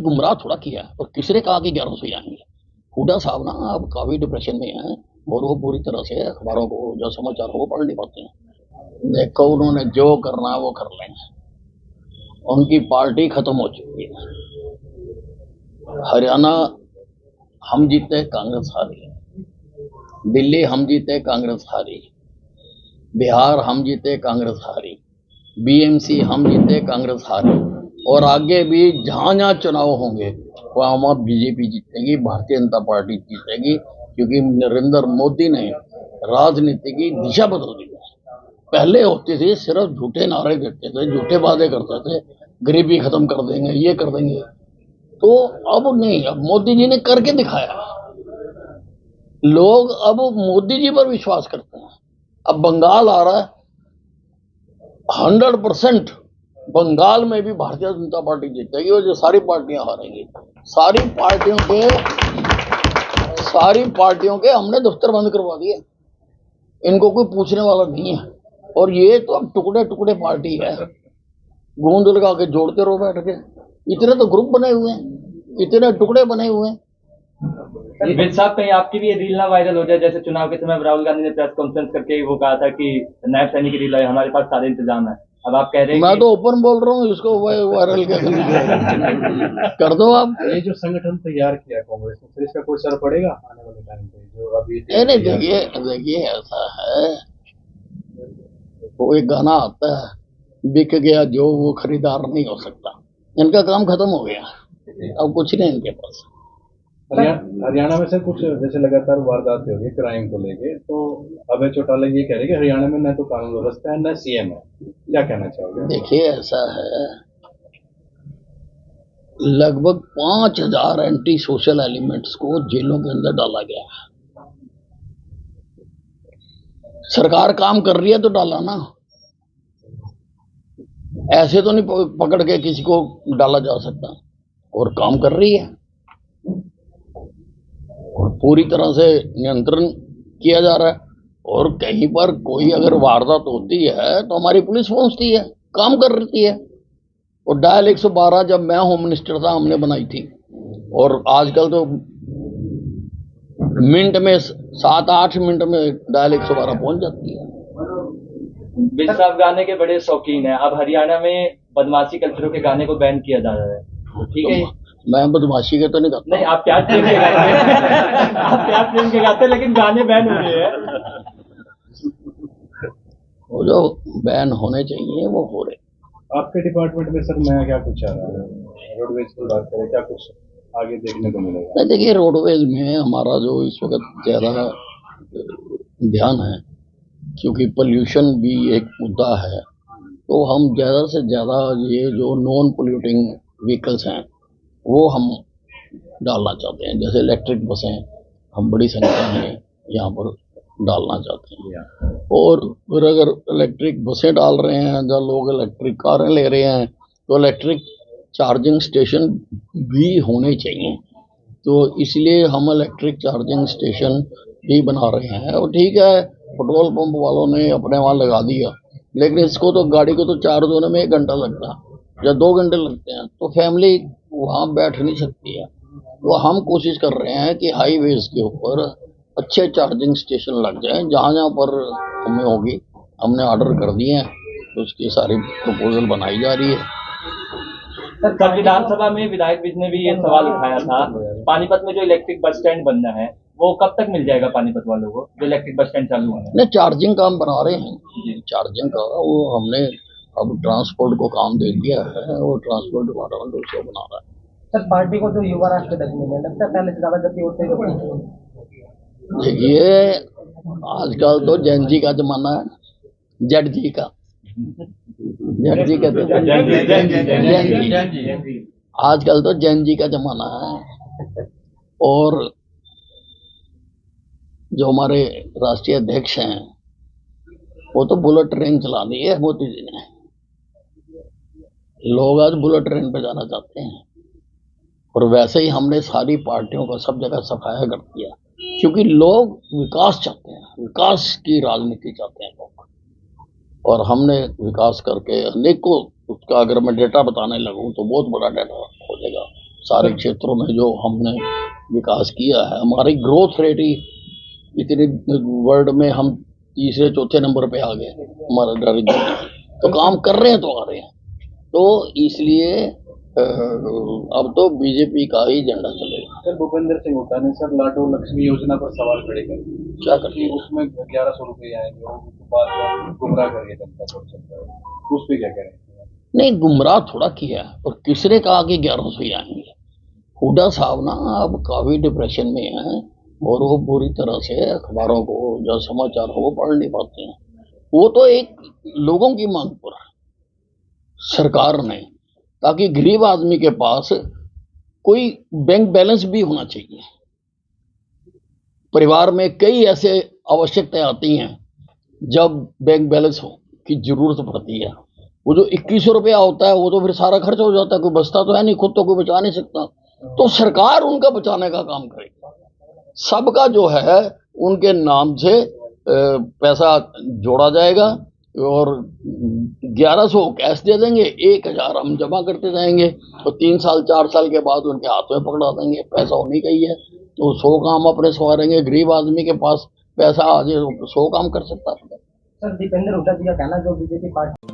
गुमराह थोड़ा किया और किसने कहा कि 1100 ही आएंगे। हुड्डा साहब ना अब काफी डिप्रेशन में हैं और वो पूरी तरह से अखबारों को जो समाचार को पढ़ नहीं पाते हैं। देखो उन्होंने जो करना है वो कर लेंगे, उनकी पार्टी खत्म हो चुकी है। हरियाणा हम जीते कांग्रेस हारी, दिल्ली हम जीते कांग्रेस हारी, बिहार हम जीते कांग्रेस हारी, बीएमसी हम जीते कांग्रेस हारी, और आगे भी जहां जहां चुनाव होंगे वहां बीजेपी जीतेगी, भारतीय जनता पार्टी जीतेगी, क्योंकि नरेंद्र मोदी ने राजनीति की दिशा बदल दी है। पहले होती थी सिर्फ झूठे नारे देते थे, झूठे वादे करते थे, गरीबी खत्म कर देंगे, ये कर देंगे, तो अब नहीं, अब मोदी जी ने करके दिखाया। लोग अब मोदी जी पर विश्वास करते हैं। अब बंगाल आ रहा है, 100% बंगाल में भी भारतीय जनता पार्टी जीतेगी और जो सारी पार्टियां हारेंगी। सारी पार्टियों के हमने दफ्तर बंद करवा दिए, इनको कोई पूछने वाला नहीं है। और ये तो अब टुकड़े टुकड़े पार्टी है, गूंद लगा के जोड़ते रहो बैठ के। इतने तो ग्रुप बने हुए हैं, इतने टुकड़े बने हुए हैं। विज साहब, कहीं आपकी भी ये रील ना वायरल हो जाए, जैसे चुनाव के समय राहुल गांधी ने प्रेस कॉन्फ्रेंस करके वो कहा था कि नायब सैनिक की रील है, हमारे पास सारे इंतजाम है। अब आप कह रहे हैं मैं तो ओपन बोल रहा हूँ, इसको वायरल क्या कर दो आप। ये जो संगठन तैयार किया कांग्रेस ने, फिर इसका कोई असर पड़ेगा आने वाले टाइम पे? जो अभी देखिए ऐसा है, वो एक गाना आता है, बिक गया जो वो खरीदार नहीं हो सकता। इनका काम खत्म हो गया, अब कुछ नहीं इनके पास। हरियाणा में सर कुछ जैसे लगातार वारदातें हो रही है क्राइम को लेके, तो अभय चौटाला ये कह रहे हैं कि हरियाणा में न तो कानून व्यवस्था है न सीएम है, क्या कहना चाहोगे? देखिए ऐसा है, लगभग 5000 एंटी सोशल एलिमेंट्स को जेलों के अंदर डाला गया है। सरकार काम कर रही है तो डाला ना, ऐसे तो नहीं पकड़ के किसी को डाला जा सकता, और काम कर रही है और पूरी तरह से नियंत्रण किया जा रहा है। और कहीं पर कोई अगर वारदात होती है तो हमारी पुलिस पहुंचती है, काम कर रही है। और डायल 112 जब मैं होम मिनिस्टर था हमने बनाई थी, और आजकल तो मिनट में 7-8 मिनट में डायल 112 पहुंच जाती है। विज साहब गाने के बड़े शौकीन है, अब हरियाणा में बदमाशी कल्चरों के गाने को बैन किया जा रहा है, ठीक है? मैं बदमाशी के तो नहीं गाता। नहीं, आप प्यार प्रेम के गाते हैं आप प्यार प्रेम के गाते हैं, लेकिन गाने बैन हो रहे हैं। वो जो बैन होने चाहिए वो हो रहे। आपके डिपार्टमेंट में सर नया क्या कुछ आ रहा है? रोडवेज की बात करें, क्या कुछ आगे देखने को मिलेगा? देखिए रोडवेज में हमारा जो इस वक्त ज्यादा ध्यान है, क्योंकि पोल्यूशन भी एक मुद्दा है, तो हम ज्यादा से ज्यादा ये जो नॉन पोल्यूटिंग व्हीकल्स हैं वो हम डालना चाहते हैं। जैसे इलेक्ट्रिक बसें हम बड़ी संख्या में यहाँ पर डालना चाहते हैं। और फिर अगर इलेक्ट्रिक बसें डाल रहे हैं, जब लोग इलेक्ट्रिक कारें ले रहे हैं, तो इलेक्ट्रिक चार्जिंग स्टेशन भी होने चाहिए। तो इसलिए हम इलेक्ट्रिक चार्जिंग स्टेशन भी बना रहे हैं। और ठीक है, पेट्रोल पंप वालों ने अपने वहाँ लगा दिया, लेकिन इसको तो गाड़ी को तो चार्ज होने में 1 घंटा लगता है या 2 घंटे लगते हैं, तो फैमिली वहाँ बैठ नहीं सकती है। तो हम कोशिश कर रहे हैं कि हाईवेज के ऊपर अच्छे चार्जिंग स्टेशन लग जाएं, जहाँ जहाँ पर हमें होगी। हमने ऑर्डर कर दिए हैं, तो उसकी सारी प्रपोजल बनाई जा रही है। सर, कल विधानसभा में विधायक विज ने भी ये सवाल उठाया था, पानीपत में जो इलेक्ट्रिक बस स्टैंड बनना है वो कब तक मिल जाएगा पानीपत वालों को, जो इलेक्ट्रिक बस स्टैंड चालू होना है? नहीं, चार्जिंग का हम बना रहे हैं, चार्जिंग का वो हमने अब ट्रांसपोर्ट को काम दे दिया है, वो ट्रांसपोर्ट डिपार्टमेंट उसको बना रहा है। सर, पार्टी को जो युवा राष्ट्र लगता है पहले से ज्यादा गति होती है। देखिए आजकल तो जेन जी का जमाना है, जेड जी का, जेड जी कहते हैं, आजकल तो जेन जी का जमाना है। और जो हमारे राष्ट्रीय अध्यक्ष हैं वो तो बुलेट ट्रेन चला दी है मोदी जी ने। लोग आज बुलेट ट्रेन पे जाना चाहते हैं, और वैसे ही हमने सारी पार्टियों को सब जगह सफाया कर दिया, क्योंकि लोग विकास चाहते हैं, विकास की राजनीति चाहते हैं लोग। और हमने विकास करके अनेकों, उसका अगर मैं डेटा बताने लगूं तो बहुत बड़ा डेटा हो जाएगा। सारे क्षेत्रों में जो हमने विकास किया है, हमारी ग्रोथ रेट ही इतनी वर्ल्ड में हम तीसरे चौथे नंबर पे आ गए हमारा रीजन। तो काम कर रहे हैं तो आ रहे हैं, तो इसलिए अब तो बीजेपी का ही झंडा चलेगा। सर भूपेंद्र सिंह हुड्डा ने सर लाडो लक्ष्मी योजना पर सवाल खड़े कर क्या कि करते हैं? उसमें 1100 रुपये आएंगे और उसके बाद गुमराह करिए जनता को सरकार, उस पर क्या करें? नहीं, गुमराह थोड़ा किया और किसने कहा कि 1100 ही आएंगे। हुड्डा साहब ना अब काफी डिप्रेशन में हैं और वो पूरी तरह से अखबारों को जो समाचार हो वो पढ़ नहीं पाते हैं। वो तो एक लोगों की मांग पर सरकार ने, ताकि गरीब आदमी के पास कोई बैंक बैलेंस भी होना चाहिए। परिवार में कई ऐसे आवश्यकताएं आती हैं जब बैंक बैलेंस की जरूरत पड़ती है। वो जो 2100 रुपया होता है वो तो फिर सारा खर्च हो जाता है, कोई बचता तो है नहीं, खुद तो कोई बचा नहीं सकता। तो सरकार उनका बचाने का काम करेगी। सबका जो है उनके नाम से पैसा जोड़ा जाएगा और 1100 कैश दे देंगे, 1000 हम जमा करते जाएंगे तो 3 साल 4 साल के बाद उनके हाथ में पकड़ा देंगे। पैसा होने का ही है तो 100 काम अपने सवारेंगे। गरीब आदमी के पास पैसा आ जाए 100 काम कर सकता है। सर दीपेंद्र हुड्डा जी का कहना जो बीजेपी पार्टी